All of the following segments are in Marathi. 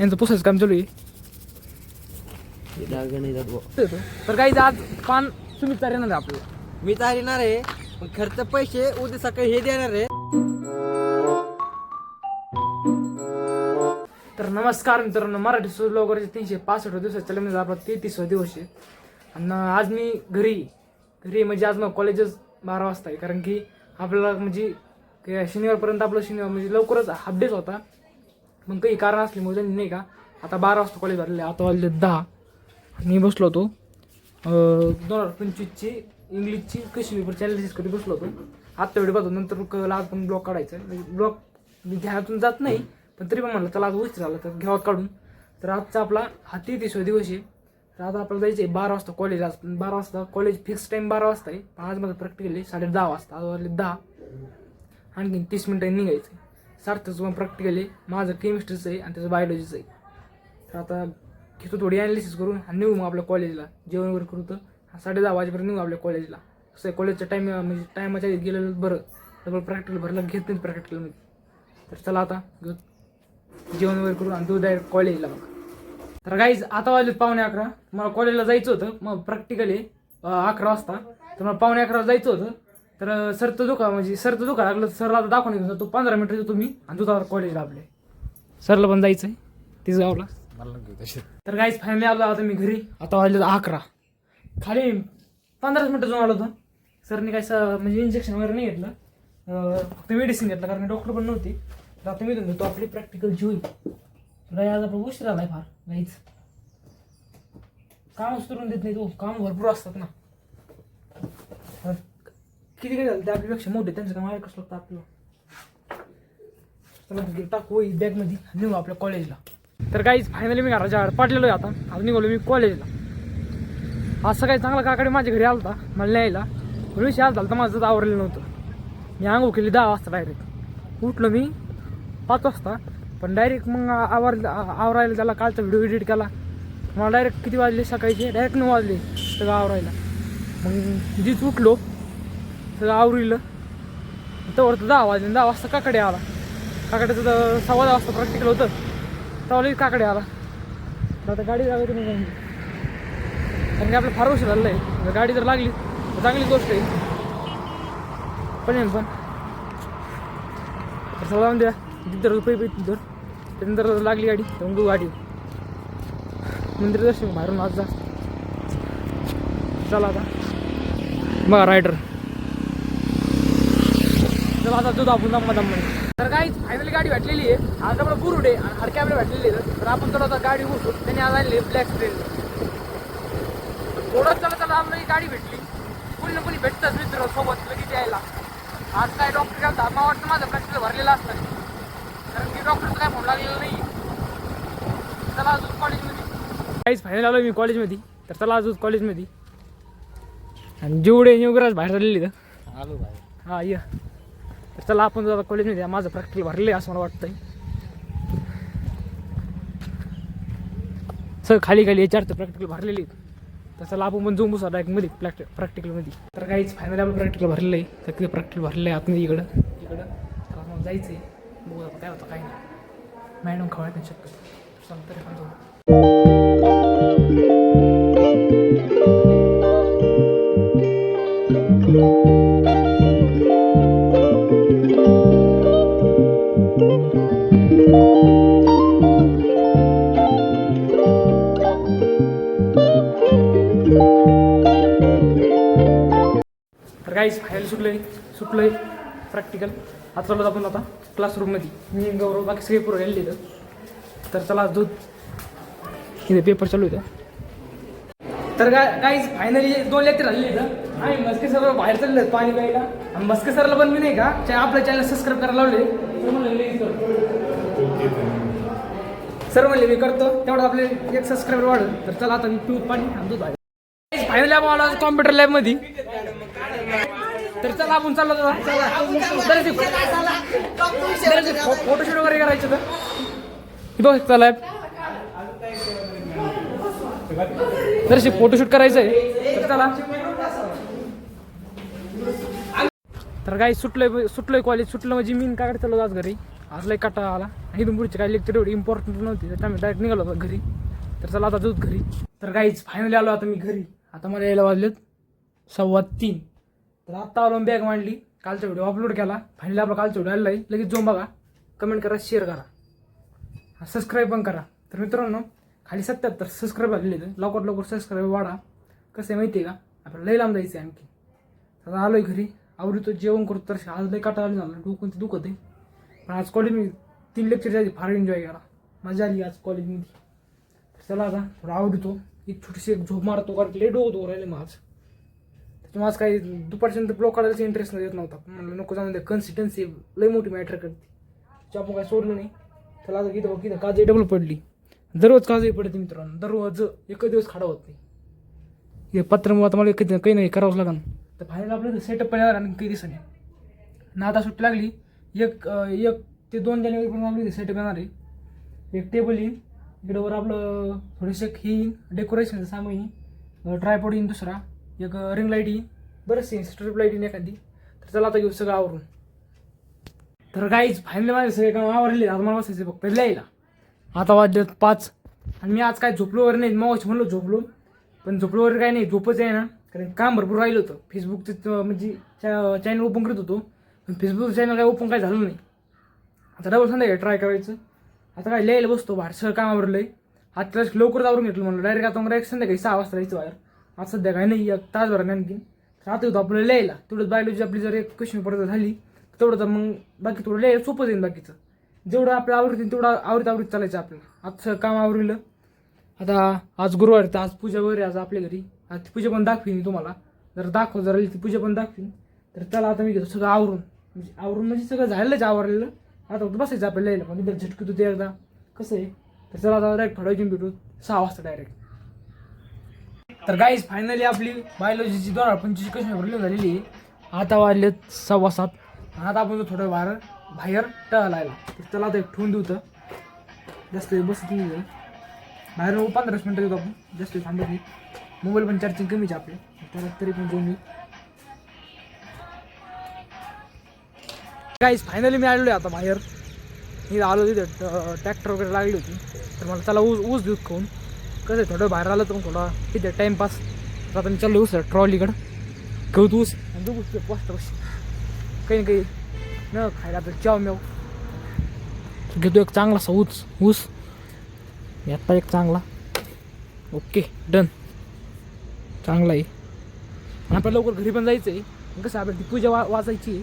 यांचं पुसायचं काम चालू आहे. तर काही आज पान तुम्ही तयार येणार आहे आपल्याला. मी तयार येणार आहे पण खर्च पैसे उद्या सकाळी हे देणार आहे. तर नमस्कार मित्रांनो, मराठी ब्लॉगरचे 365 दिवसात चॅलेंज आपला 33वा दिवस आहे. आणि आज मी घरी म्हणजे आज मग कॉलेजच 12 वाजता आहे. कारण की आपल्याला म्हणजे शनिवारपर्यंत आपलं शनिवार म्हणजे लवकरच हाफ डेच होता. मग काही कारण असल्यामुळे त्यांनी नाही का आता 12 वाजता कॉलेज भरले. आता वाजले 10. मी बसलो होतो 2025ची इंग्लिशची क्वेश्चन पेपर चॅलेंजेस कधी बसलो होतो. आत्ता व्हिडिओ बघतो नंतर आज पण ब्लॉग काढायचा आहे. ब्लॉग मी ध्यानातून जात नाही पण तरी पण म्हणलं चला आज उशीर झाला तर घ्यावा काढून. तर आजचा आपला हा 33वा दिवस आहे. तर आता आपल्याला जायचं आहे 12 वाजता कॉलेज. आज 12 वाजता कॉलेज फिक्स टाईम 12 वाजता आहे. आज माझं प्रॅक्टिकल आहे 10:30 वाजता. आज वाजले 10. आणखी 30 मिनिटांनी निघायचं आहे. सार्थचं पण प्रॅक्टिकल आहे. माझं केमिस्ट्रीचं आहे आणि त्याचं बायोलॉजीचं आहे. तर आता घेतो थोडी ॲनालिसिस करून आणि निघू मग आपल्या कॉलेजला. जेवण वगैरे करू तर 10:30 वाजेपर्यंत निघू आपल्या कॉलेजला. कसं आहे कॉलेजच्या टाईम म्हणजे टायमाच्या गेलेलं बरं. डबल प्रॅक्टिकल भरलं घेत नाही प्रॅक्टिकलमध्ये. तर चला आता जेवण वगैरे करून आणि तू डायरेक्ट कॉलेजला बघ. तर गाईज आता वाजले 11:15. मला कॉलेजला जायचं होतं. मग प्रॅक्टिकल आहे 11 वाजता. तर मला 11:15 जायचं होतं. तर सरचं दुखा लागलं. सरला आता दाखवून घेऊन जातो 15 मिनिट येतो तुम्ही आणि तुझा कॉलेजला आपले. सरला पण जायचं आहे तिचं गावला. तर गाईज फायनली आलो आता मी घरी. आता वाजले 11. खाली 15 मिनिटं जाऊन आलो होतं. सरने काय म्हणजे इंजेक्शन वगैरे नाही घेतलं, फक्त मेडिसिन घेतलं कारण डॉक्टर पण नव्हती. तर आता मी घेतो आपली प्रॅक्टिकलची होईल. तर आज आपला उशीर आलाय फार नाहीच. काम करून देत नाही तो. काम भरपूर असतात ना. किती काय झालं ते आपल्यापेक्षा मोठे त्यांचं काम आहे कसं लागतं आपल्याला. चला टाकू बॅगमध्ये निघू आपल्या कॉलेजला. तर काहीच फायनली मी घराच्या बाहेर पडलेलो आहे. आता निघालो मी कॉलेजला. आज सकाळी चांगला काकडे माझ्या घरी आला होता मला न्यायला. विषय आज झाला तर माझं आवरलेलं नव्हतं. मी आंघोळ केली 10 वाजता. डायरेक्ट उठलो मी 5 वाजता. पण डायरेक्ट मग आवरायला त्याला कालचा व्हिडिओ एडिट केला. मला डायरेक्ट किती वाजले सकाळचे डायरेक्ट 9 वाजले सगळं आवरायला. मग जीच उठलो सगळं आवरिलं तर 10 वाजले. 10 वाजता काकडे आला. काकड्याचं तर 10:15 वाजता प्रॅक्टिकल होतं. तेव्हा काकडे आला. तर आता गाडी लागायची नाही कारण की आपलं फार उशीर झालं आहे. गाडी जर लागली तर चांगली गोष्ट आहे. पण सगळं जाऊन द्या तिथं रुपये तिथं. त्यानंतर लागली गाडी तर मग गाडी मंदिर दर्शन बाहेरून आज जा. चला आता बघा रायडर. चला आता दूध आपण दममध्ये. तर काही फायनली गाडी भेटलेली आहे. आज आपलं बुरुडे आणि हडके आपल्या भेटलेली आहे. तर आपण थोडं आता गाडी उठू. त्यांनी आज आणली ब्लॅक ट्रेन. थोडं चला आम्हाला गाडी भेटली. कोणी ना कोणी भेटतात मित्र सोबत लगेच यायला. आज काय डॉक्टर घालता मला वाटतं माझं प्रॅक्टिकल भरलेलं असतं कारण की डॉक्टरचं काय फोन लागलेलं नाही. चला अजून कॉलेजमध्ये काहीच फायनल आलो मी कॉलेजमध्ये. तर चला अजून कॉलेजमध्ये आणि जेवढे युवराज बाहेर झालेली तर आलो भाई. हां ये. तर चला आपण जर कॉलेजमध्ये माझं प्रॅक्टिकल भरले असं मला वाटतंय. सर खाली याच्यावर तर प्रॅक्टिकल भरलेली. तर चला आपण पण झोंबू सर डायरेक्टमध्ये प्रॅक्टिकलमध्ये. तर काहीच फायनली आपण प्रॅक्टिकल भरलेलं आहे. तर किती प्रॅक्टिकल भरलं आहे आतमध्ये इकडं तर मग जायचं आहे. बघू आता काय होतं काय नाही. मॅडम खवळत नाही शक्यतो. चला तरी पण जाऊ. तर काहीच फायनल सुटलोय प्रॅक्टिकल. आता चालू आपण आता क्लासरूममध्ये. मी गौरव बाकी सगळे पुरं गेले इथं. तर चला दूध इथे पेपर चालू होतं. तर काहीच फायनली 2 लेक्चर झालेली इथं. आणि मस्के सर बाहेर चालले पाणी प्यायला. आणि मस्के सरला पण मी नाही का आपल्या चॅनल सबस्क्राईब करायला लावले. सर म्हणले मी करतो तेवढं आपले 1 सबस्क्राईबर वाढत. तर चला आता मी पिऊ पाणी आणि दूध आहे. फायनली आपण आलो कॉम्प्युटर लॅबमध्ये. तर चला आपण चाललो फोटोशूट वगैरे करायचं तर बघ चला जराशी फोटोशूट करायचं आहे. तर चला. तर काही सुटलोय कॉलेज सुटलं म्हणजे मी काकडे चाललो आज घरी. आज लय काटा आला आणि इथून पुढची काही लेक्चर एवढी इम्पॉर्टंट नव्हती तर आम्ही डायरेक्ट निघालो होतो घरी. तर चला आता जाऊच घरी. तर काहीच फायनली आलो आता मी घरी. आता मला यायला वाजलेत 3:15. तर आत्ता आलो बॅग मांडली, कालचा व्हिडिओ अपलोड केला. फायनली आपला कालचा व्हिडिओ आलेला आहे. लगेच जाऊन बघा, कमेंट करा, शेअर करा, सबस्क्राईब पण करा. तर मित्रांनो खाली 77 सबस्क्राईब आलेले आहेत. लवकर सबस्क्राईब वाढा. कसं आहे माहिती आहे का, आपल्याला लई लांब जायचं आहे आणखी. आता आलोय घरी, आवडतो जेवण करतो. तर आज लई काटा आली झालं, डोकं ते दुखत आहे. पण आज कॉलेजमध्ये 3 लेक्चर जायचे, फार एन्जॉय केला, मजा आली आज कॉलेजमध्ये. तर चला आता थोडा आवडतो, एक छोटीशी एक झोप मारतो, कारण लेट होतो राहिले मग आज. त्याच्यामुळे आज काही दुपारच्यानंतर ब्लॉग काढायचा इंटरेस्ट येत नव्हता. म्हणलं नको जाऊन, कन्सिस्टन्सी लई मोठी मॅटर करते. त्याच्या आपण काही सोडलं नाही. त्याला आता किती काजही डबल पडली. दररोज काजही पडते मित्रांनो, दररोज एक दिवस खाडा होत नाही. हे पत्र आता मला काही नाही करावंच लागेल. तर फायनल आपलं सेटअप पण येणार आणि काही दिसत नाही ना. आता सुट्टी लागली 1 ते 2 जानेवारीपर्यंत आपली सेटअप येणार आहे. एक टेबल येईन, इकडे वर आपलं थोडेसे ही येईन, डेकोरेशनचं सामान येईन, ट्रायपॉड येईन, दुसरा एक रिंग लाईट येईन, बरंच येईन, स्ट्रीप लाईट येईन एखादी. तर चला आता घेऊ सगळं आवरून. तर काहीच फायनली माझे सगळे काम आवरले. आता मला बसायचं फक्त लिहायला. आता वाजले 5 आणि मी आज काय झोपलो वगैरे नाही. मग म्हणलो झोपलो, पण झोपलो वगैरे काही नाही, झोपच आहे ना. कारण काम भरपूर राहिलं होतं. फेसबुकचं म्हणजे चॅनल ओपन करत होतो, पण फेसबुकचं चॅनल काय ओपन काय झालं नाही. आता डबल संध्याकाळी ट्राय करायचं. आता काय लिहायला बसतो, बाहेर सगळं काम आवरलं आहे. आता लवकरच आवरून घेतलं म्हणलं डायरेक्ट. आता मग डायरेक्ट संध्याकाळी 6 वाजता जायचं बाहेर. आज सध्या काय नाही, 1 तासभर आणखीन. तर आता होतं आपल्याला लिहायला तेवढंच. बायोलॉजी आपली जर एक क्वेश्चन परत झाली तेवढं, तर मग बाकी थोडं लिहायला सोपं जाईल. बाकीचं जेवढं आपलं आवडतील तेवढं आवडीत चालायचं आपल्याला. आज सगळं काम आवरलं. आता आज गुरुवार, तर आज पूजा वगैरे आज आपल्या घरी. आज ती पूजा पण दाखवीन तुम्हाला, जर ती पूजा पण दाखवीन. तर चला आता मी घेतो सगळं आवरून, म्हणजे सगळं झालेलंच आवरलेलं. आता बसायचं आपल्याला लिहायला, पण इथं झटकत होते एकदा कसं आहे. तर चला आता डायरेक्ट थोडा वेळ भेटू 6 वाजता डायरेक्ट. तर गाईज फायनली आपली बायोलॉजीची 2025 क्वेश्चन पेपर झालेली आहे. आता वाजले 6:15. आता आपण थोडं बाहेर टळायला. तर चला आता एक ठेवून देऊ, तर जास्त बसत नाही बाहेर. 15 मिनिटं देतो आपण, जास्त थांबत नाही. मोबाईल पण चार्जिंग कमीच आपले, त्याला तरी पण जाऊन येऊ. गाईज फायनली मी आलेलो आहे आता बाहेर. मी आलो तिथे ट्रॅक्टर वगैरे लागली होती. तर मला चला ऊस देऊ खाऊन. कसं आहे थोडं बाहेर आलं तर मग थोडा तिथे टाईमपास. तर आता मी चाललो ऊस ट्रॉलीकडं घेऊ ऊस आणि तू पोस्ट काही ना काही न खायला तर चाव मेव घेतो. एक चांगलासा ऊस यात एक चांगला. ओके डन, चांगला आहे. आणि आपल्याला लवकर घरी पण जायचं आहे. कसं आपल्याला ती पूजा वाचायची आहे.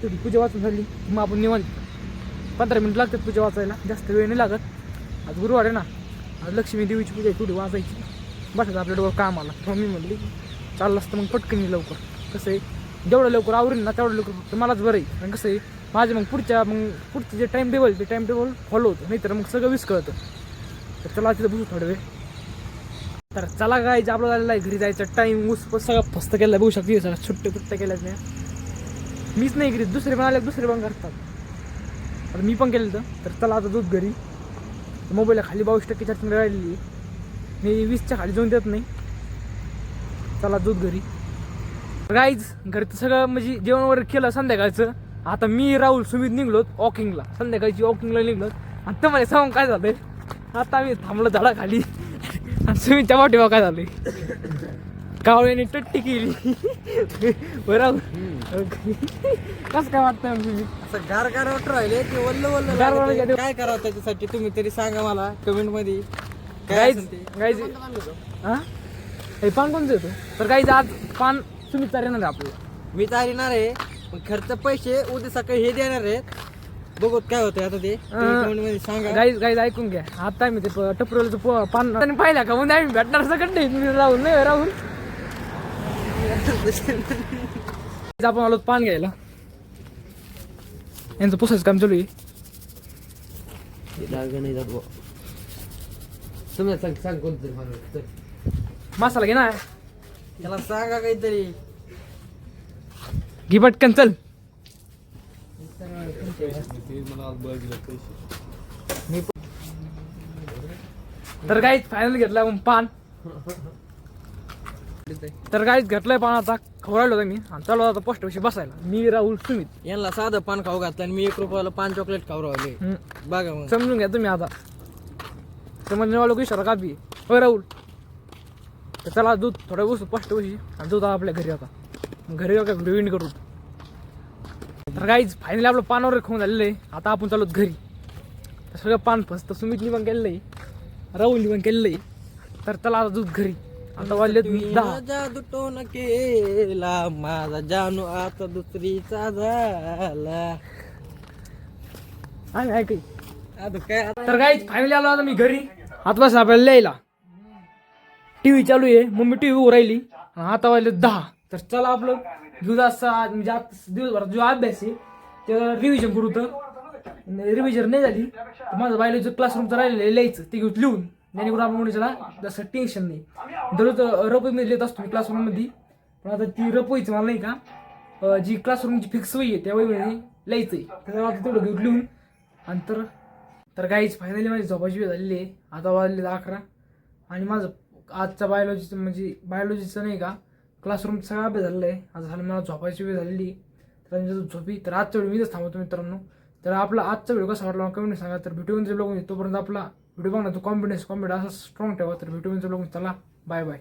तेवढी पूजा वाचून झाली मग आपण निवांत. 15 मिनिट लागतात पूजा वाचायला, जास्त वेळ नाही लागत. आज गुरुवार आहे ना, आज लक्ष्मी देवीची पूजा आहे, थोडी वाचायची. बसायचं आपल्या डोळं कामाला. मम्मी म्हणली चाललं असतं मग पटकन येईल लवकर. कसं आहे जेवढं लवकर आवरेल ना तेवढं लवकर फक्त मलाच बरं आहे. कारण कसं आहे माझे मग पुढचं जे टाईम टेबल फॉलो होतं, नाही तर मग सगळं विस्कळतं. तर चला तिथं बसू थोडं वेळ. तर चला काय आपलं झालेलं आहे घरी जायचं टाईम. ऊस सगळं फस्त केलं बघू शकते, सगळं सुट्ट्या केल्याच नाही. मीच नाही करीत, दुसरे पण आले, दुसरे पण करतात. आता मी पण केलं तर चला आता दूध घरी. मोबाईलला खाली 22% चार्जिंग राहिलेली. मी 20च्या खाली जाऊन देत नाही. चला दूध घरी. गाईज घरचं सगळं म्हणजे जेवण वगैरे केलं संध्याकाळचं. आता मी राहुल सुमित निघलो वॉकिंगला, संध्याकाळची वॉकिंगला निघलो. आणि तुम्हाला सांगून काय झालंय, आता आम्ही थांबलो झाडाखाली आणि सुमितच्या वाटेवा काय झालंय, कावळ्याने टट्टी केली. बरं कसं काय वाटतं तुम्ही? असं गार वाटत राहिले की वल्ल गार काय करावं त्याच्यासाठी तुम्ही तरी सांगा मला कमेंट मध्ये. गाईज हा हे पान कोणतं येतो? तर गाईज आज पान सुमित चार येणार आहे आपल्याला. मी तर येणार आहे, पण खर्च पैसे उद्या सकाळी हे देणार आहेत. बघत काय होतंय आता ते कमेंट मध्ये सांगा. गाईज ऐकून घ्या. आता आम्ही ते टपरवाल्याचं पान पाहिलं का म्हणजे आम्ही भेटणार सगळं नाही. राहुल नाही राहुल आपण आलो पान घ्यायला. यांचं पुसायचं काम चालू आहे. सांग कोणतरी मसाला घे ना, त्याला सांगा काहीतरी. घे पटकन चल. तर गाईज फायनल घेतला आपण पान. आपलीच आहे. तर गाईच घेतलंय पान आता खवरायलो होतं मी आणि चालू आता पोस्ट विषयी बसायला. मी राहुल सुमित. यांना साधं पान खाऊ घातलं आणि मी 1 रुपयाला पान चॉकलेट खाऊ राहिले. बघा मग. समजून घ्या तुम्ही आता. तर म्हणजे मला लोक इशारा कापी होय राहुल. तर चला दूध थोड्या बसू पोस्ट विषयी आणि दूध आपल्या घरी आता घरी काय व्हिडिओ करू. तर गाईज फायनली आपलं पानावर खाऊन झालेलं आहे. आता आपण चालू घरी. तर सगळं पान फसतं सुमितनी पण केलेलं आहे, राहुलनी पण केलेलं आहे. तर चला आता दूध घरी. आता वाजले 10. जादू टोन केला माझा जानू आता दुसरीचा झाला. आणि ऐक आता काय आता तर गाईज फायनली आलो आता मी घरी. आता बस आपल्याला लिहायला टीव्ही चालू आहे. मम्मी टीव्ही उभं राहिली. आता वाजले 10. तर चला आपलं दुधाचा म्हणजे आज दिवसभरात जो अभ्यास आहे ते रिव्हिजन करू. तर रिव्हिजन नाही झाली तर माझं बायोलॉजी क्लासरूमचं राहिलेलं लिहायचं ते घेऊन लिहून जेणेकरून आपण मुलीच्याला जसं टेन्शन नाही. दररोज रपोईमध्ये लिहित असतो मी क्लासरूममध्ये. पण आता ती रपोईचं मला नाही का जी क्लासरूमची फिक्स वही आहे त्या वहीमध्ये लिहायचं आहे. त्याच्याला आता तेवढं घेऊन लिहून आणि तर गाईच फायनली माझी झोपायची वेळ झालेली आहे. आता वाजले 11 आणि माझं आजचा बायोलॉजीचं म्हणजे बायोलॉजीचं नाही का क्लासरूम सगळा अभ्यास झालेला आहे. आता झालं मला झोपायची वेळ झालेली आहे. तर झोपी तर आजचा व्हिडिओ मीच थांबवतो मित्रांनो. तर आपला आजचा व्हिडिओ कसा वाटला कमेंट सांगा. तर व्हिडिओ ब्लॉग तोपर्यंत आपला व्हिडिओ बघणार तो कॉन्फिडन्स असा स्ट्रॉंग ठेवा. तर व्हिडिओ ब्लॉग चला बाय बाय.